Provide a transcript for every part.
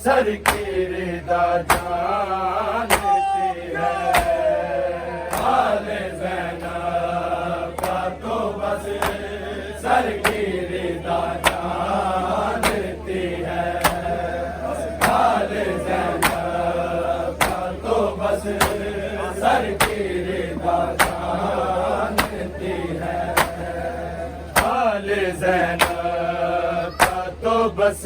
Sir की रिदा जानती है। आले ज़ैनब का तो बस सर की रिदा जानती है। आले ज़ैनब का तो बस सर की रिदा जानती है। आले ज़ैनब का तो बस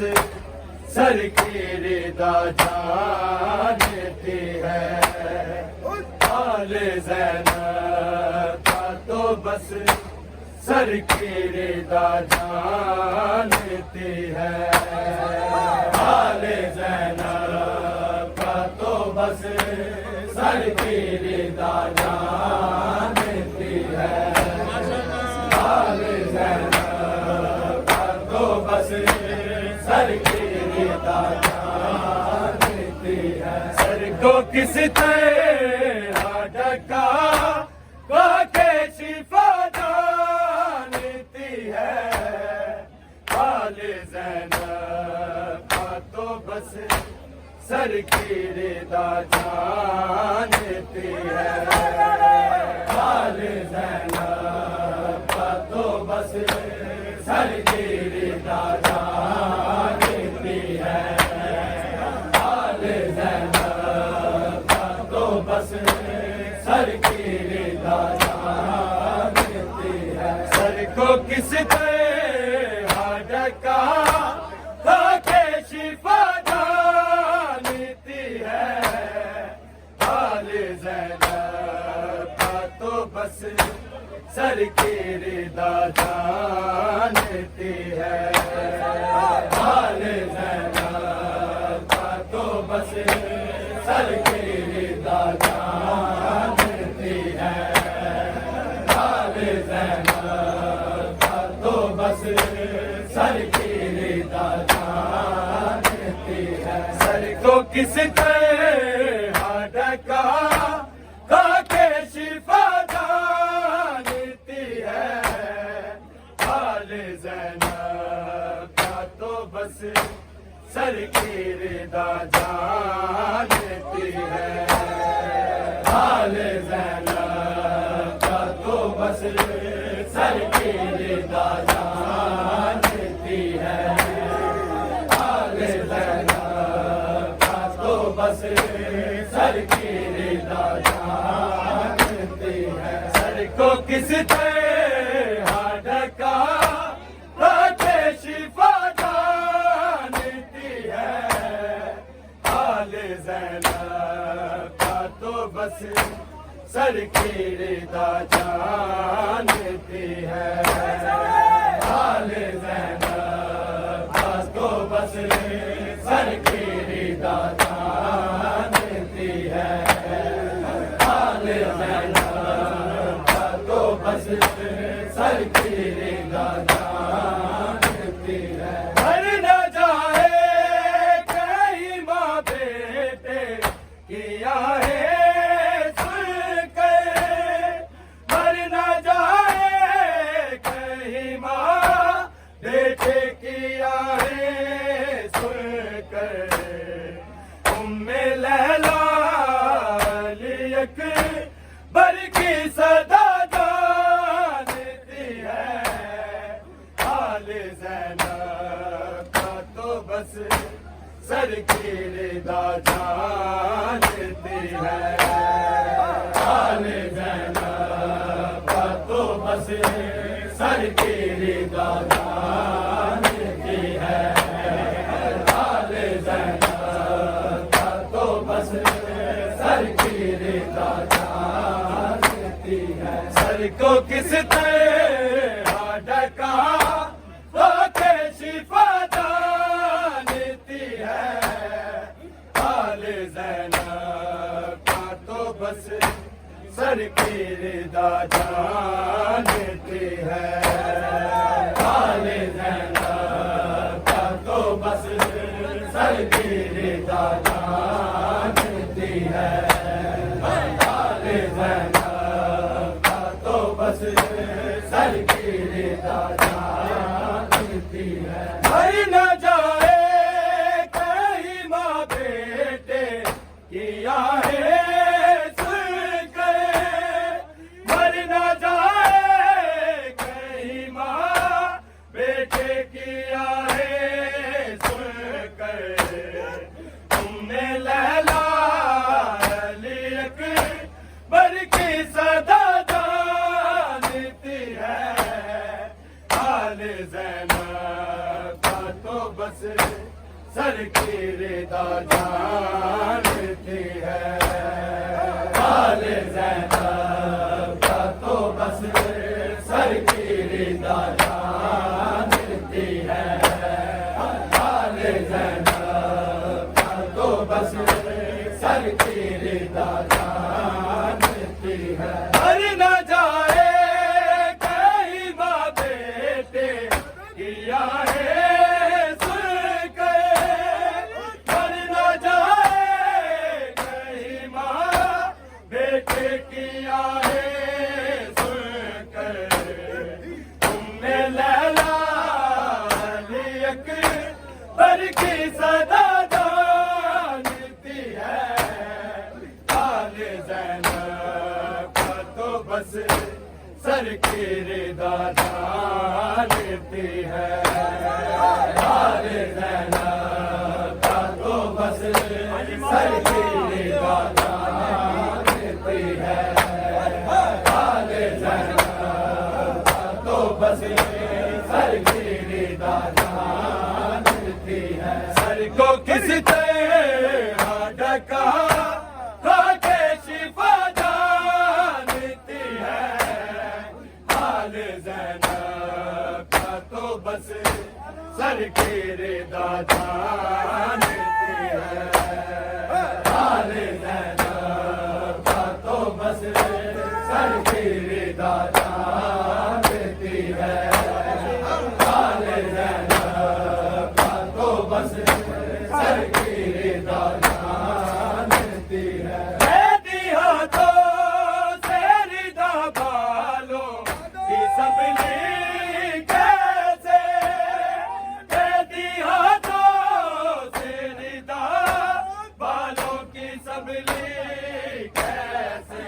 सर की रिदा जानती है। आले ज़ैनब का तो बस सर की रिदा जानती है। आले ज़ैनब का तो बस सर की रिदा जानती है। आले ज़ैनब का तो बस सर की सर को किस तरह ढका के शिफा जानती है। आले ज़ैनब का तो बस सर की रिदा जानती है। आले ज़ैनब का तो बस सर की रिदा जानती है। बस सर की रिदा जानती है। सर को किस तरह ढका के शिफा जानती है। आले ज़ैनब का तो बस सर की रिदा जानती है। आले ज़ैनब का तो बस सर की रिदा जानती है। आले ज़ैनब का तो बस सर की रिदा जानती है। सर को किस तरह ढका के शिफा जानती है। आले ज़ैनब का तो बस सर की रिदा जानती है। आले ज़ैनब का तो बस सर की रिदा जानती है। आले ज़ैनब का तो बस सर की रिदा जानती है। सर को किस तरह ढका के शिफा ज़ैनब का तो बस सर की रिदा जानती है। आले ज़ैनब का तो बस सर की रिदा जानती है। आले ज़ैनब का तो बस सर की रिदा जानती है। मर न जाए किया है सुनकर, मर न जाए कहीं माँ बेटे किया है सुनकर। उम्मे लैला अकबर की सदा जानती है। आले ज़ैनब का तो बस सर की रिदा जानती है। आले ज़ैनब का तो बस सर की रिदा जानती है। आले ज़ैनब का तो बस सर की रिदा जानती है। सर को किस तरह ढका के शिफा जानती है। आले ज़ैनब का तो बस सर की रिदा जानती है। आले ज़ैनब का तो बस सर की रिदा जानती है। आले ज़ैनब का तो बस सर की रिदा जानती है। मर न जाए कहीं माँ बर की सदा जानती है, हाल ज़ैनब का तो बस सर की रिदा जानती है, हाल ज़ैनब का तो बस सर की रिदा जानती है, हाल ज़ैनब का तो बस सर की रिदा जानती है। हर न जाए कहीं माँ बेटे किया है सुनकर, हर न जाए कहीं माँ बेटे किया है सुनकर, तुमने लैला अली अकबर की सदा जानती है, हाल ज़ैनब का तो बस सर की रिदा जानती है, हाल ज़ैनब का तो बस सर की रिदा जानती है, हाल ज़ैनब का तो बस सर की रिदा जानती है। सर को किस तरह ढका खाके शिफा जानती है, हाल ज़ैनब का तो बस सर की रिदा जानती है, हाल ज़ैनब का तो बस सर की रिदा जानती है, हाल ज़ैनब का तो बस सर की रिदा जानती है। कहती हाथों से रिदा बालों की सबली कैसे, कहती हाथों से रिदा बालों की सबली कैसे,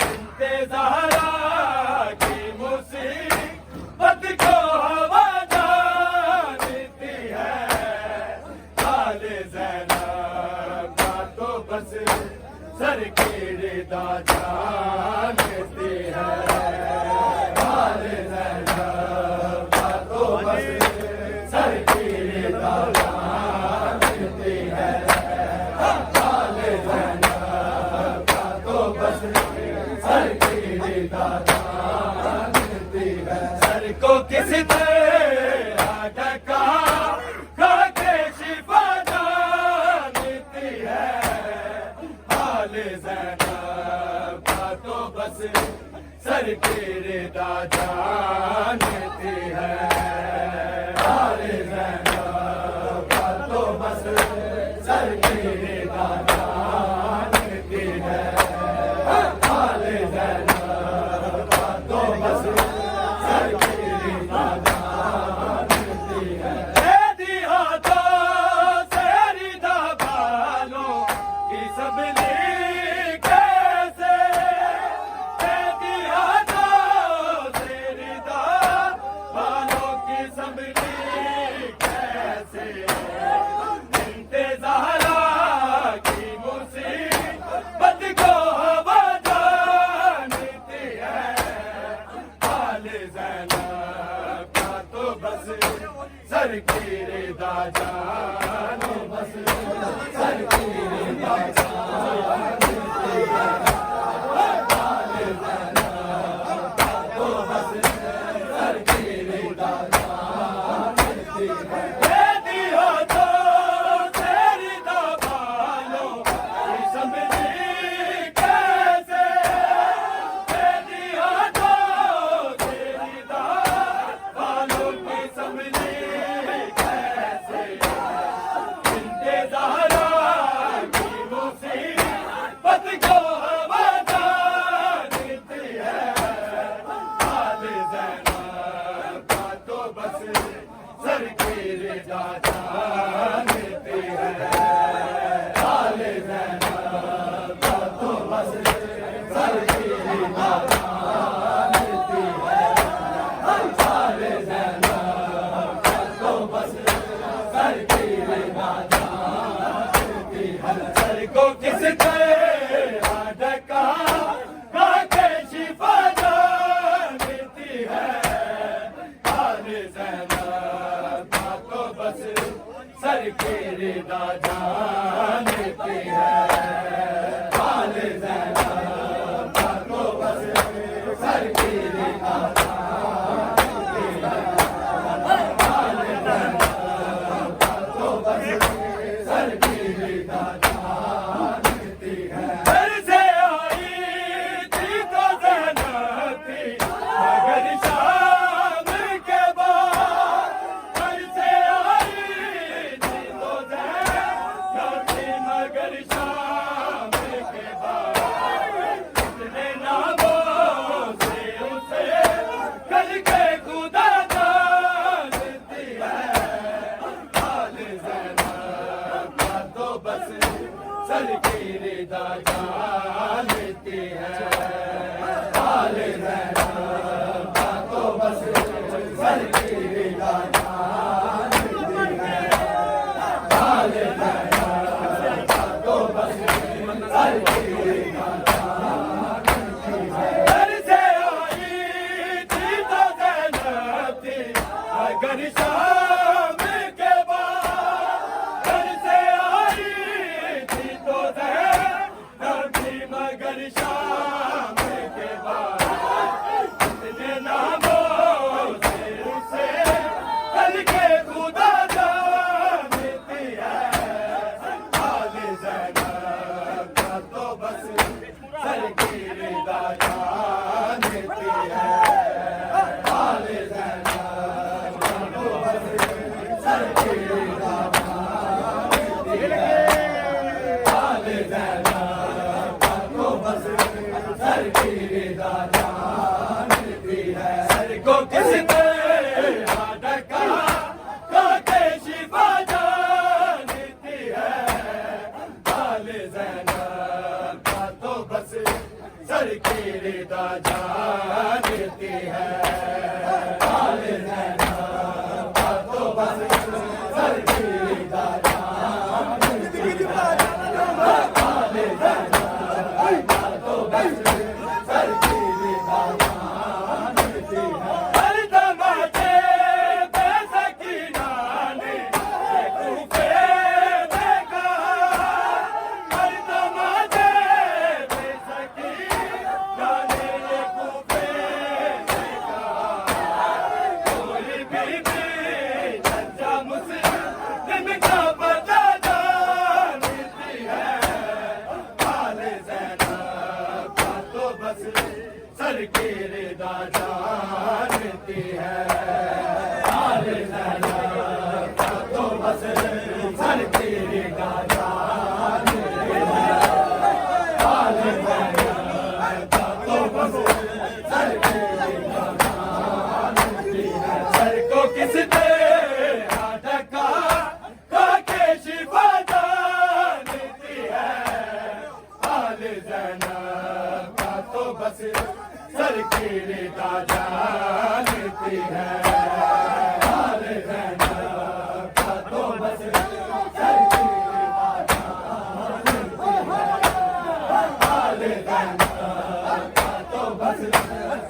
इंतज़ारा की मुसीबत को हवा जानती है, हाल ज़ैनब का तो बस सर की रिदा जानती है, हाल ज़ैनब का तो बस सर की रिदा जानती है, हाल ज़ैनब का तो बस सर की रिदा जानती है। सर को किस तरह ढका खाके शिफा जानती है, हाल ज़ैनब का तो बस सर की रिदा जानती है, हाल ज़ैनब का तो बस सर की रिदा जानती है, हाल ज़ैनब का तो बस सर की रिदा जानती है। कहती हाथों से रिदा बालों की सबली कैसे, कहती हाथों से रिदा बालों की सबली कैसे, इंतज़ारा की मुसीबत को हवा जानती है, हाल ज़ैनब का तो बस सर की रिदा जानो, बस सर की रिदा जानती है, हाल ज़ैनब का तो बस सर की रिदा जानती है। कहती हाथों से रिदा बालों की सबली कैसे, कहती हाथों से रिदा बालों की सबली कैसे, इंतज़ारा की मुसीबत को हवा जानती है, हाल ज़ैनब का तो बस सर की रिदा जानती है, हाल ज़ैनब का तो बस सर की रिदा जानती है, हाल ज़ैनब का तो बस सर की रिदा जानती है। सर को किस तरह नाम के बाद इतने नामों से उसे कल के खुदा जानती है। हाल ज़ैनब का तो बस सर की रिदा जानती है। हाल ज़ैनब का तो बस सर की रिदा जानती है। हाल ज़ैनब का तो बस सर की रिदा जानती है। सर को किसने ढका काके शिफा जानती है। हाल ज़ैनब का तो बस सर की रिदा जानती है। हाल ज़ैनब का तो बस सर की रिदा जानती है। हाल ज़ैनब का तो बस सर की रिदा जानती है। हर दमाचे बेसकीना ने कूफे में कहा। हर दमाचे बेसकीना ने कूफे में कहा। कोई बीबी चचा मुस्लिम का पता जानती है। हाल ज़ैनब का तो बस सर की रिदा जानती है। हाल ज़ैनब का तो बस सर की रिदा जानती है। हाल ज़ैनब का तो बस सर की रिदा जानती है। सर को किसने ढका काके शिफा जानती है। हाल ज़ैनब का तो बस सर की रिदा जानती है। हाल ज़ैनब का तो बस सर की रिदा जानती है। हाल ज़ैनब का तो बस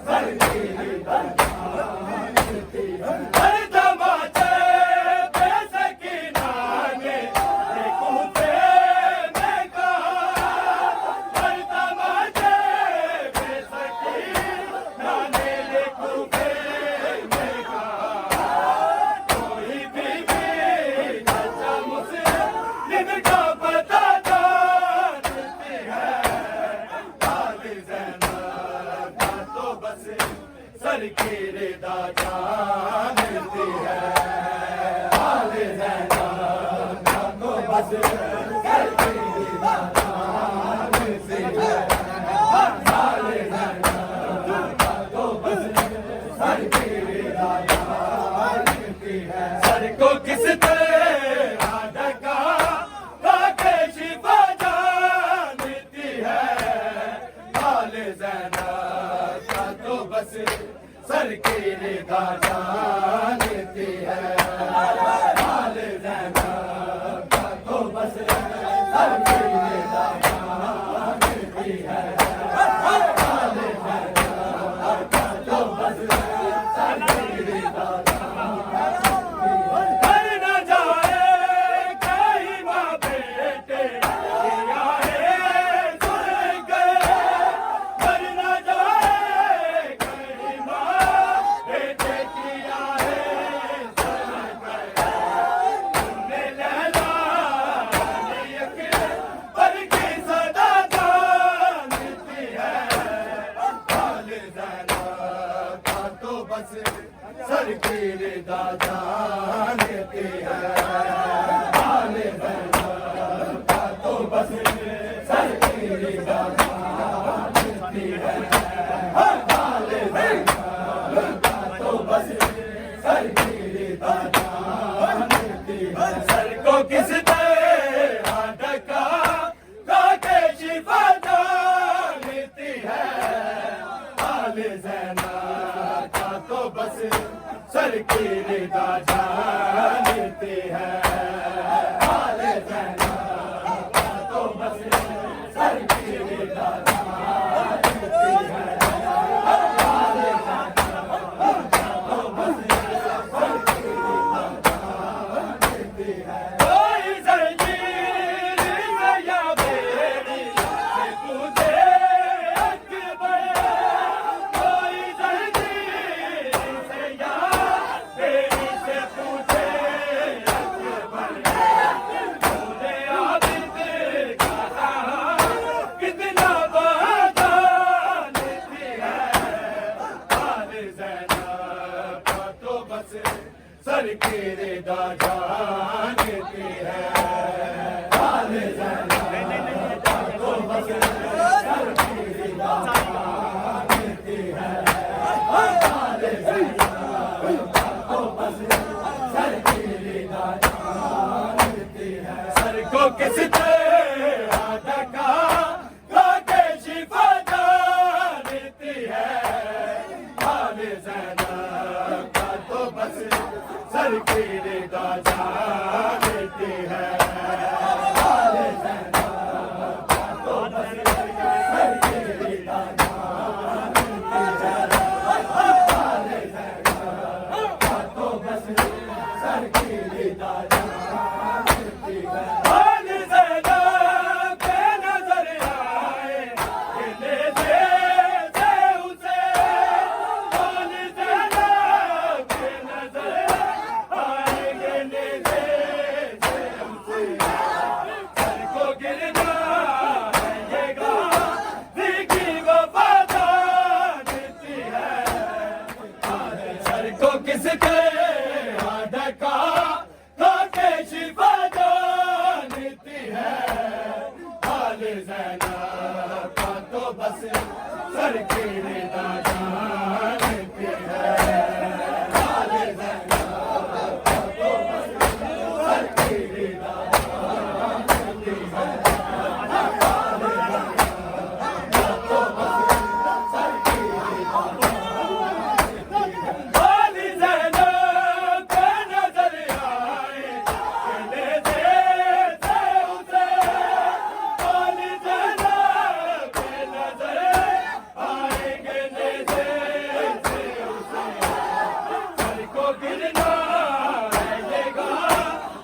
सर की रिदा जानती है। हर दमाचे बेसकीना ने कूफे में कहा। हर दमाचे बेसकीना ने कूफे में कहा। कोई बीबी चचा मुस्लिम का पता जानती है। हाल ज़ैनब का तो बस सर की रिदा जानती है। हाल ज़ैनब का तो बस सर की रिदा जानती है। हाल ज़ैनब का तो बस सर की रिदा जानती है। सर को किसने ढका काके शिफा जानती है। हाल ज़ैनब का तो बस सर की रिदा जानती है। हाल ज़ैनब का तो बस सर की रिदा जानती है। हाल ज़ैनब का तो बस सर की रिदा जानती है। घर न जाए कहीं माँ बेटे किया है सुन गए। घर न जाए कहीं माँ बेटे किया है सुन गए। तुमने लैला ने अकबर की सदा जानती है। हाल ज़ैनब का तो बस सर की रिदा जानती है। हाल ज़ैनब का तो बस सर की रिदा जानती है। हाल ज़ैनब का तो बस सर की रिदा जानती है। सर को किसने ढका काके शिफा जानती है। हाल ज़ैनब का तो बस सर की रिदा जानती है। हाल ज़ैनब का तो बस सर की रिदा जानती है। हाल ज़ैनब का तो बस सर की रिदा जानती है। कोई जंजीर या बेड़ी से तुझे की रिदा जानती है। हाल ज़ैनब का तो बस सर की रिदा जानती है। हाल ज़ैनब का तो बस सर की रिदा जानती है। सर को किस तरह ढका लाके शिफा जानती है। हाल ज़ैनब का तो बस सर की रिदा जानती है। हाल ज़ैनब का तो बस सर की रिदा जानती है। हाल ज़ैनब का तो बस सर की रिदा जानती है। हाल ज़ैनब के नजर आए गिले से उसे। हाल ज़ैनब के नजर आए गिले से उसे। सर को गिरना रहेगा देखी वफा जानती है। सर को किसके ढका लाके शिफा जानती है। हाल ज़ैनब का तो बस सर की रिदा जानती है। हाल ज़ैनब का तो बस सर की रिदा जानती है। हाल ज़ैनब का तो बस सर की रिदा जानती है। हाल ज़ैनब के नजर आए गिले से उसे। हाल ज़ैनब के नजर आए गिले से उसे। सर को गिरना रहेगा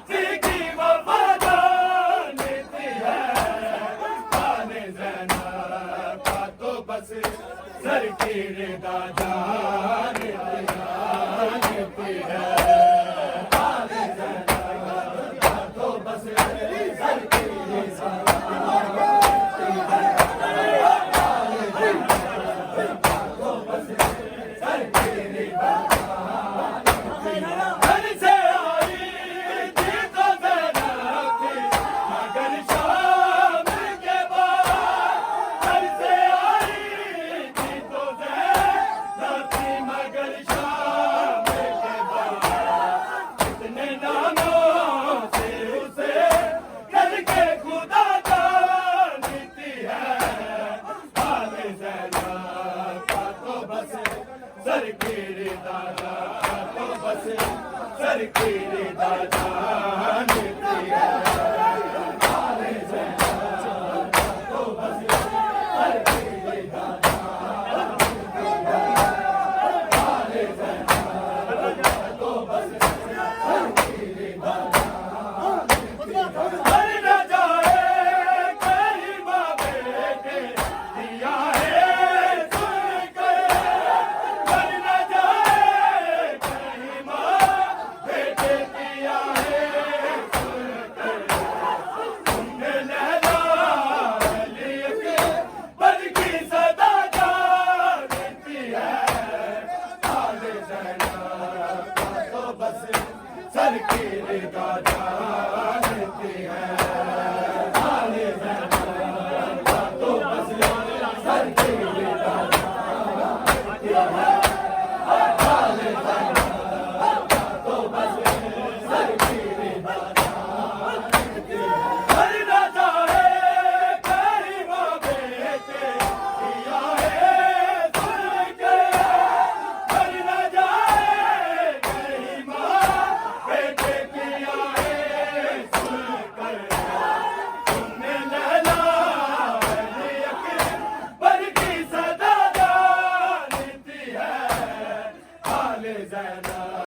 सीखी वफा जानती है। हाल ज़ैनब का तो बस सर की रिदा जानती है। हाल ज़ैनब का तो बस सर की रिदा जानती है। हाल ज़ैनब का तो बस सर की रिदा जानती है। घर से आई थी तो ज़ैनब थी मगर शाम के बाद। घर से आई थी तो ज़ैनब थी मगर शाम के बाद। कितने नामों से उसे करके खुदा जानती है। हाल ज़ैनब का तो बस सर की रिदा का तो बस सर की रिदा जानती है।